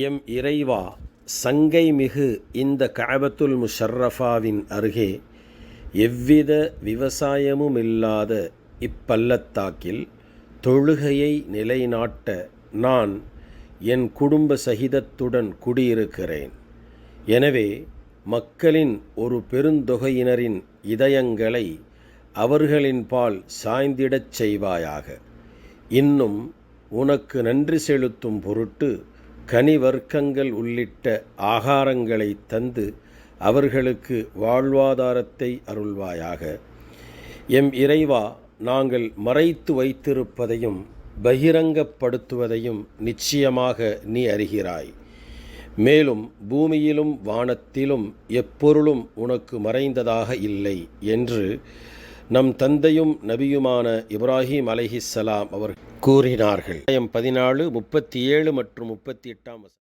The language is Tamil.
எம் இறைவா, சங்கை மிகு இந்த கஅபத்துல் முஷர்ரஃபாவின் அருகே எவ்வித விவசாயமுமில்லாத இப்பள்ளத்தாக்கில் தொழுகையை நிலைநாட்ட நான் என் குடும்ப சகிதத்துடன் குடியிருக்கிறேன். எனவே மக்களின் ஒரு பெருந்தொகையினரின் இதயங்களை அவர்களின் பால் சாய்ந்திடச் செய்வாயாக. இன்னும் உனக்கு நன்றி செலுத்தும் பொருட்டு கனிவர்க்கங்கள் உள்ளிட்ட ஆகாரங்களை தந்து அவர்களுக்கு வாழ்வாதாரத்தை அருள்வாயாக. எம் இறைவா, நாங்கள் மறைத்து வைத்திருப்பதையும் பகிரங்கப்படுத்துவதையும் நிச்சயமாக நீ அறிகிறாய். மேலும் பூமியிலும் வானத்திலும் எப்பொருளும் உனக்கு மறைந்ததாக இல்லை என்று நம் தந்தையும் நபியுமான இப்ராஹிம் அலைஹிஸ்ஸலாம் அவர் கூறினார்கள். 14, 37 மற்றும் 38